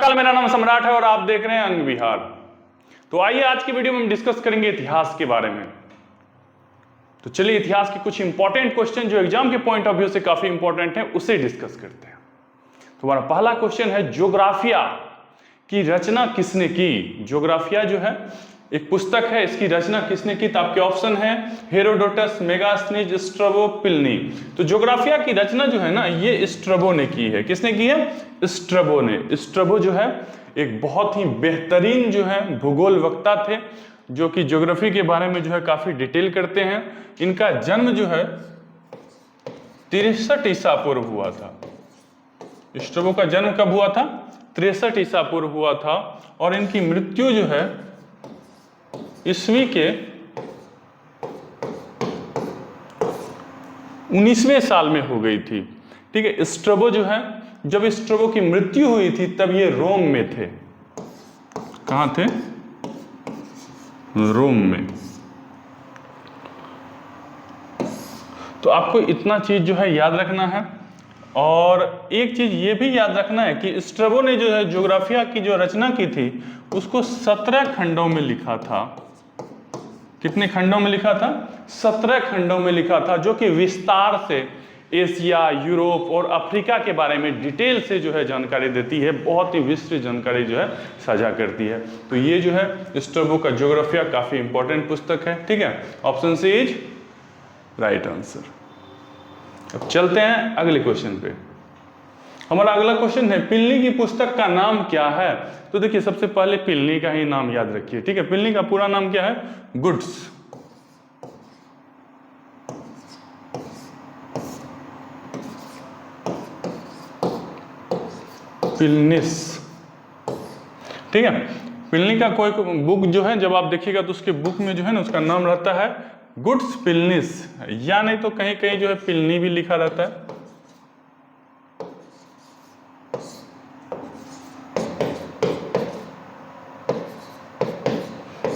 नमस्कार, मेरा नाम सम्राट है और आप देख रहे हैं अंग विहार। तो आइए आज की वीडियो में हम डिस्कस करेंगे इतिहास के बारे में। तो चलिए इतिहास के कुछ इंपॉर्टेंट क्वेश्चन जो एग्जाम के पॉइंट ऑफ व्यू से काफी इंपॉर्टेंट है उसे डिस्कस करते हैं। तो हमारा पहला क्वेश्चन है, ज्योग्राफिया की रचना किसने की। ज्योग्राफिया जो है एक पुस्तक है, इसकी रचना किसने की। तो आपके ऑप्शन है हेरोडोटस, मेगास्थनीज, स्ट्रबो, प्लिनी। तो ज्योग्राफिया की रचना जो है ना, ये स्ट्रबो ने की है। किसने की है? स्ट्रबो ने। स्ट्रबो जो है एक बहुत ही बेहतरीन जो है भूगोल वक्ता थे, जो कि ज्योग्राफी के बारे में जो है काफी डिटेल करते हैं। इनका जन्म जो है 63 ईसा पूर्व हुआ था। स्ट्रबो का जन्म कब हुआ था? 63 ईसा पूर्व हुआ था। और इनकी मृत्यु जो है ईस्वी के 19वें साल में हो गई थी। ठीक है, स्ट्रबो जो है, जब स्ट्रबो की मृत्यु हुई थी तब ये रोम में थे। कहां थे? रोम में। तो आपको इतना चीज जो है याद रखना है। और एक चीज ये भी याद रखना है कि स्ट्रबो ने जो है ज्योग्राफिया की जो रचना की थी उसको 17 खंडों में लिखा था। कितने खंडों में लिखा था? 17 खंडों में लिखा था, जो कि विस्तार से एशिया, यूरोप और अफ्रीका के बारे में डिटेल से जो है जानकारी देती है। बहुत ही विस्तृत जानकारी जो है साझा करती है। तो ये जो है स्ट्रबो का ज्योग्राफिया काफी इंपॉर्टेंट पुस्तक है। ठीक है, option C is right answer. अब चलते हैं अगले क्वेश्चन पे। हमारा अगला क्वेश्चन है, प्लिनी की पुस्तक का नाम क्या है। तो देखिए, सबसे पहले प्लिनी का ही नाम याद रखिए। ठीक है, प्लिनी का पूरा नाम क्या है? गुड्स। प्लिनिस। ठीक है, प्लिनी का कोई बुक जो है जब आप देखिएगा तो उसके बुक में जो है ना उसका नाम रहता है गुड्स प्लिनिस, या नहीं तो कहीं कहीं जो है प्लिनी भी लिखा रहता है।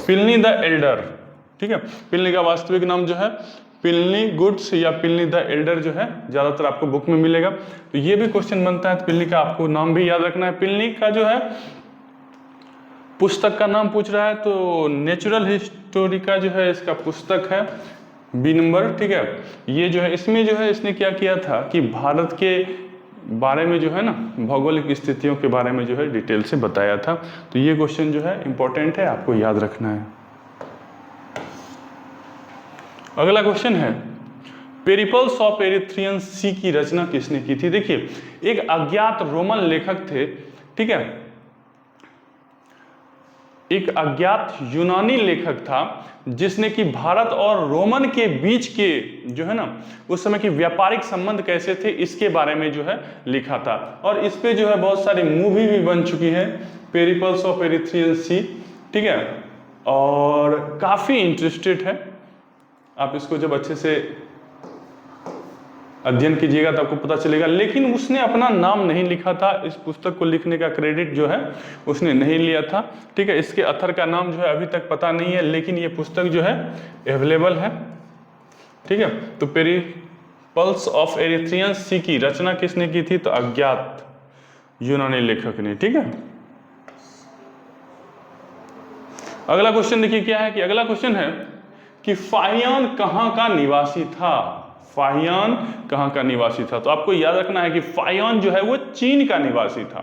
Pliny the Elder. ठीक है, प्लिनी का वास्तविक नाम जो है प्लिनी गुड्स या प्लिनी द एल्डर जो है ज्यादातर आपको बुक में मिलेगा। तो ये भी क्वेश्चन बनता है, तो प्लिनी का आपको नाम भी याद रखना है। प्लिनी का जो है पुस्तक का नाम पूछ रहा है, तो नेचुरल हिस्टोरिका जो है इसका पुस्तक है, बी नंबर। ठीक है, ये जो है इसमें जो है इसने क्या किया था कि भारत के बारे में जो है ना भौगोलिक स्थितियों के बारे में जो है डिटेल से बताया था। तो ये क्वेश्चन जो है इंपॉर्टेंट है, आपको याद रखना है। अगला क्वेश्चन है, पेरिपल्स ऑफ एरिथ्रियन सी की रचना किसने की थी। देखिए, एक अज्ञात रोमन लेखक थे। ठीक है, एक अज्ञात यूनानी लेखक था जिसने कि भारत और रोमन के बीच के जो है ना उस समय के व्यापारिक संबंध कैसे थे इसके बारे में जो है लिखा था। और इस पे जो है बहुत सारी मूवी भी बन चुकी है, पेरिपल्स ऑफ एरिथ्रियन सी। ठीक है, और काफी इंटरेस्टेड है। आप इसको जब अच्छे से अध्ययन कीजिएगा तो आपको पता चलेगा। लेकिन उसने अपना नाम नहीं लिखा था, इस पुस्तक को लिखने का क्रेडिट जो है उसने नहीं लिया था। ठीक है, इसके अथर का नाम जो है अभी तक पता नहीं है, लेकिन ये पुस्तक जो है अवेलेबल है। ठीक है, तो पेरिपल्स ऑफ एरिथ्रियन सी की रचना किसने की थी? तो अज्ञात यूनानी लेखक ने। ठीक है, अगला क्वेश्चन देखिए क्या है कि अगला क्वेश्चन है कि फाहियान कहाँ का निवासी था। फाहियान कहाँ का निवासी था? तो आपको याद रखना है कि फाहियान जो है वो चीन का निवासी था।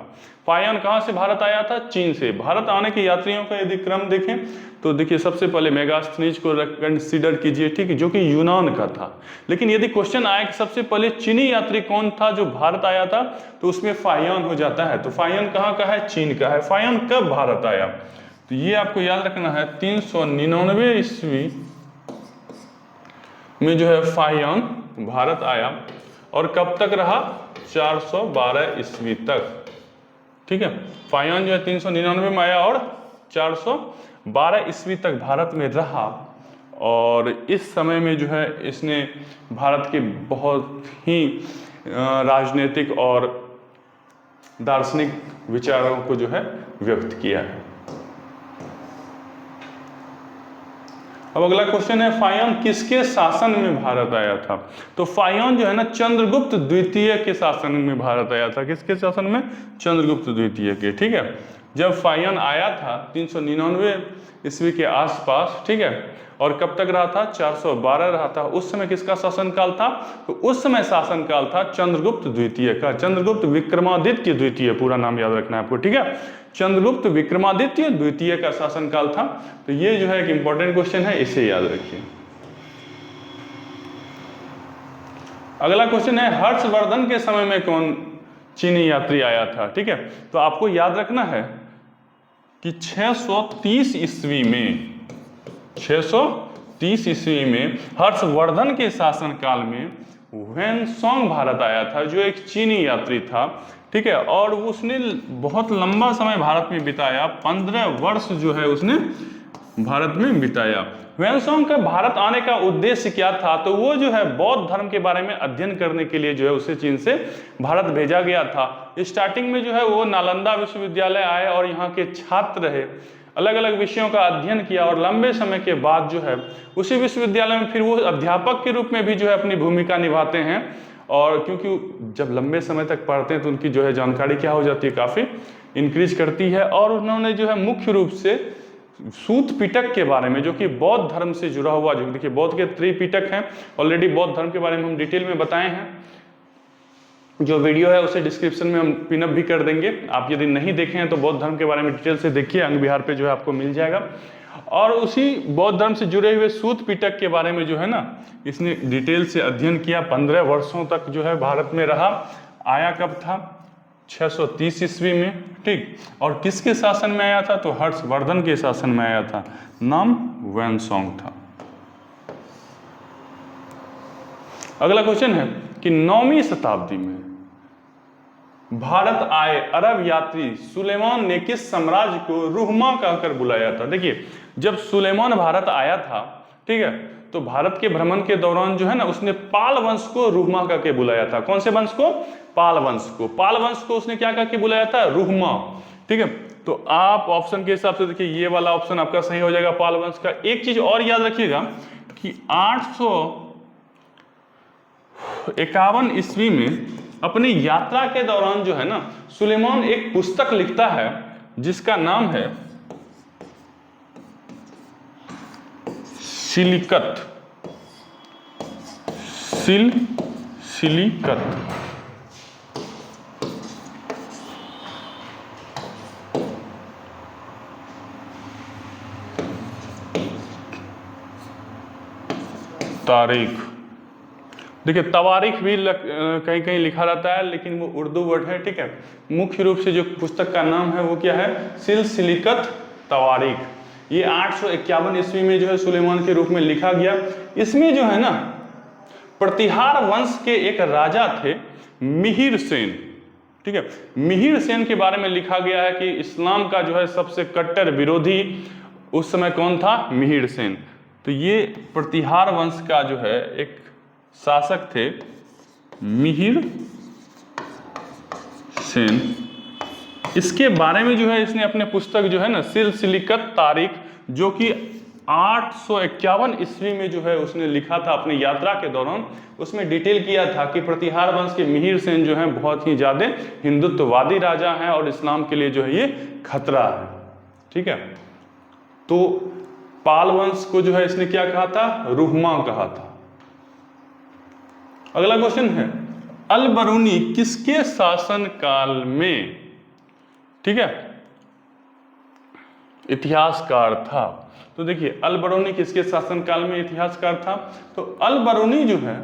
फाहियान कहाँ से भारत आया था? चीन से। भारत आने के यात्रियों का यदि क्रम देखें तो देखिए, सबसे पहले मेगास्थनीज को कंसीडर कीजिए, ठीक है, जो कि यूनान का था। लेकिन यदि क्वेश्चन आए कि सबसे पहले चीनी यात्री कौन था जो भारत आया था, तो उसमें फाहियान हो जाता है। तो फाहियान कहाँ का है? चीन का है। फाहियान कब भारत आया? तो ये आपको याद रखना है 399 ईस्वी में जो है फाहियान भारत आया। और कब तक रहा? 412 ईस्वी तक। ठीक है, फाहियान जो है 399 में आया और 412 ईस्वी तक भारत में रहा। और इस समय में जो है इसने भारत के बहुत ही राजनीतिक और दार्शनिक विचारों को जो है व्यक्त किया है। अब अगला क्वेश्चन है फाहियान किसके शासन में भारत आया था? तो फाहियान जो है ना चंद्रगुप्त द्वितीय के शासन में भारत आया था। किसके शासन में? चंद्रगुप्त द्वितीय के। ठीक है, जब फाहियान आया था 399 ईस्वी के आसपास, ठीक है, और कब तक रहा था? 412 रहा था। उस समय किसका शासनकाल था? तो उस समय शासनकाल था चंद्रगुप्त द्वितीय का। चंद्रगुप्त विक्रमादित्य द्वितीय, पूरा नाम याद रखना है आपको। ठीक है, चंद्रगुप्त विक्रमादित्य द्वितीय का शासनकाल था। तो ये जो है एक इंपॉर्टेंट क्वेश्चन है, इसे याद रखिए। अगला क्वेश्चन है हर्षवर्धन के समय में कौन चीनी यात्री आया था? ठीक है, तो आपको याद रखना है कि 630 ईस्वी में 630 ईस्वी में हर्षवर्धन के शासनकाल में ह्वेनसांग भारत आया था, जो एक चीनी यात्री था। ठीक है, और उसने बहुत लंबा समय भारत में बिताया, 15 वर्ष जो है उसने भारत में बिताया। ह्वेनसांग का भारत आने का उद्देश्य क्या था? तो वो जो है बौद्ध धर्म के बारे में अध्ययन करने के लिए जो है उसे चीन से भारत भेजा गया था। स्टार्टिंग में जो है वो नालंदा विश्वविद्यालय आए और यहाँ के छात्र रहे, अलग अलग विषयों का अध्ययन किया, और लंबे समय के बाद जो है उसी विश्वविद्यालय में फिर वो अध्यापक के रूप में भी जो है अपनी भूमिका निभाते हैं। और क्योंकि जब लंबे समय तक पढ़ते हैं तो उनकी जो है जानकारी क्या हो जाती है, काफ़ी इंक्रीज करती है। और उन्होंने जो है मुख्य रूप से सूत पिटक के बारे में, जो कि बौद्ध धर्म से जुड़ा हुआ, जो देखिए बौद्ध के त्रिपिटक हैं, ऑलरेडी बौद्ध धर्म के बारे में हम डिटेल में बताए हैं। जो वीडियो है उसे डिस्क्रिप्शन में हम पिनअप भी कर देंगे, आप यदि नहीं देखे हैं तो बौद्ध धर्म के बारे में डिटेल से देखिए, अंग विहार पे जो है आपको मिल जाएगा। और उसी बौद्ध धर्म से जुड़े हुए सूत पिटक के बारे में जो है ना इसने डिटेल से अध्ययन किया, 15 वर्षों तक जो है भारत में रहा। आया कब था? 630 ईस्वी में। ठीक, और किसके शासन में आया था? तो हर्षवर्धन के शासन में आया था, नाम ह्वेनसांग था। अगला क्वेश्चन है कि 9वीं शताब्दी में भारत आए अरब यात्री सुलेमान ने किस साम्राज्य को रुहमा कहकर बुलाया था? देखिए, जब सुलेमान भारत आया था, ठीक है, तो भारत के भ्रमण के दौरान जो है ना उसने पाल वंश को रुहमा कहकर बुलाया था। कौन से वंश को? पाल वंश को। पाल वंश को उसने क्या कहकर बुलाया था? रुहमा। ठीक है, तो आप ऑप्शन के हिसाब से देखिए ये वाला ऑप्शन आपका सही हो जाएगा, पाल वंश का। एक चीज और याद रखिएगा कि 851 ईस्वी में अपनी यात्रा के दौरान जो है ना सुलेमान एक पुस्तक लिखता है जिसका नाम है सिलिकत। सिलिकत। तारीख, देखिए तवारीख भी कहीं कहीं लिखा रहता है, लेकिन वो उर्दू वर्ड है। ठीक है, मुख्य रूप से जो पुस्तक का नाम है वो क्या है? सिलिकत तवारीख। ये 851 ईस्वी में जो है सुलेमान के रूप में लिखा गया। इसमें जो है ना प्रतिहार वंश के एक राजा थे मिहिर सेन। ठीक है, मिहिर सेन के बारे में लिखा गया है कि इस्लाम का जो है सबसे कट्टर विरोधी उस समय कौन था? मिहिर सेन। तो ये प्रतिहार वंश का जो है एक शासक थे मिहिर सेन। इसके बारे में जो है इसने अपने पुस्तक जो है ना सिलिकत तारीख, जो कि 851 ईस्वी में जो है उसने लिखा था अपनी यात्रा के दौरान, उसमें डिटेल किया था कि प्रतिहार वंश के मिहिर सेन जो है बहुत ही ज्यादा हिंदुत्ववादी राजा हैं और इस्लाम के लिए जो है ये खतरा है। ठीक है, तो पाल वंश को जो है इसने क्या कहा था? रुहमा कहा था। अगला क्वेश्चन है अल बरूनी किसके शासन काल में, ठीक है, इतिहासकार था? तो देखिए अल बरूनी किसके शासन काल में इतिहासकार था? तो अल बरूनी जो है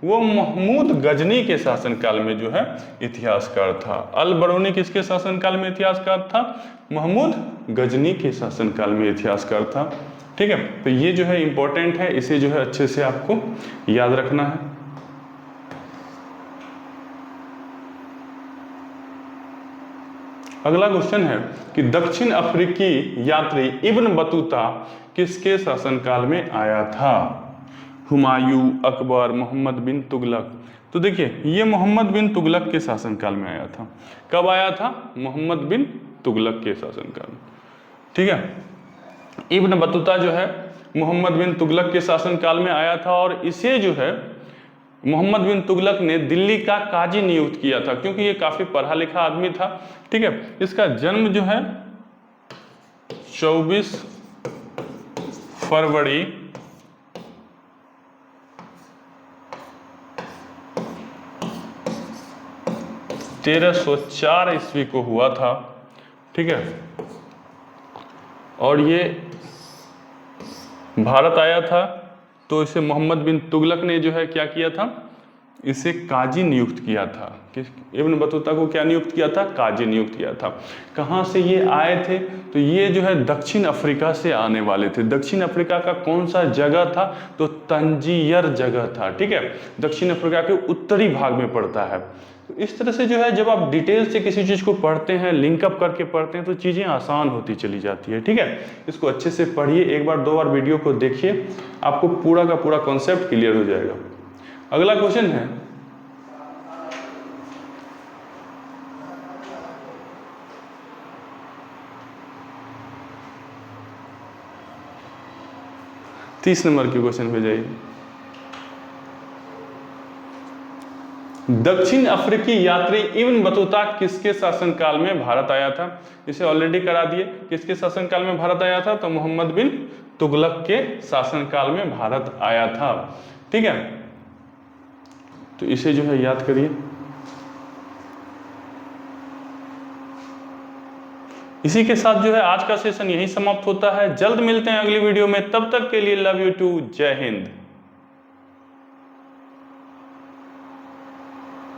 वो महमूद गजनी के शासन काल में जो है इतिहासकार था। अल बरूनी किसके शासन काल में इतिहासकार था? महमूद गजनी के शासन काल में इतिहासकार था। ठीक है, तो ये जो है इंपॉर्टेंट है, इसे जो है अच्छे से आपको याद रखना है। अगला क्वेश्चन है कि दक्षिण अफ्रीकी यात्री इब्न बतूता किसके शासनकाल में आया था? हुमायूं, अकबर, मोहम्मद बिन तुगलक। तो देखिए ये मोहम्मद बिन तुगलक के शासनकाल में आया था। कब आया था? मोहम्मद बिन तुगलक के शासनकाल में। ठीक है, इब्न बतूता जो है मोहम्मद बिन तुगलक के शासनकाल में आया था और इसे जो है मोहम्मद बिन तुगलक ने दिल्ली का काजी नियुक्त किया था, क्योंकि ये काफी पढ़ा लिखा आदमी था। ठीक है, इसका जन्म जो है 24 फरवरी 1304 ईस्वी को हुआ था। ठीक है, और ये भारत आया था तो इसे मोहम्मद बिन तुगलक ने जो है क्या किया था, इसे काजी नियुक्त किया था। इब्न बतूता को क्या नियुक्त किया था, काजी नियुक्त किया था। कहाँ से ये आए थे, तो ये जो है दक्षिण अफ्रीका से आने वाले थे। दक्षिण अफ्रीका का कौन सा जगह था, तो तंजीयर जगह था। ठीक है, दक्षिण अफ्रीका के उत्तरी भाग में पड़ता है। तो इस तरह से जो है जब आप डिटेल से किसी चीज़ को पढ़ते हैं, लिंकअप करके पढ़ते हैं, तो चीज़ें आसान होती चली जाती है। ठीक है, इसको अच्छे से पढ़िए, एक बार दो बार वीडियो को देखिए, आपको पूरा का पूरा कॉन्सेप्ट क्लियर हो जाएगा। अगला क्वेश्चन है, तीस नंबर की क्वेश्चन पे जाइए। दक्षिण अफ्रीकी यात्री इब्न बतूता किसके शासनकाल में भारत आया था? इसे ऑलरेडी करा दिए, किसके शासनकाल में भारत आया था, तो मोहम्मद बिन तुगलक के शासनकाल में भारत आया था। ठीक है, तो इसे जो है याद करिए। इसी के साथ जो है आज का सेशन यही समाप्त होता है। जल्द मिलते हैं अगली वीडियो में, तब तक के लिए लव यू टू, जय हिंद।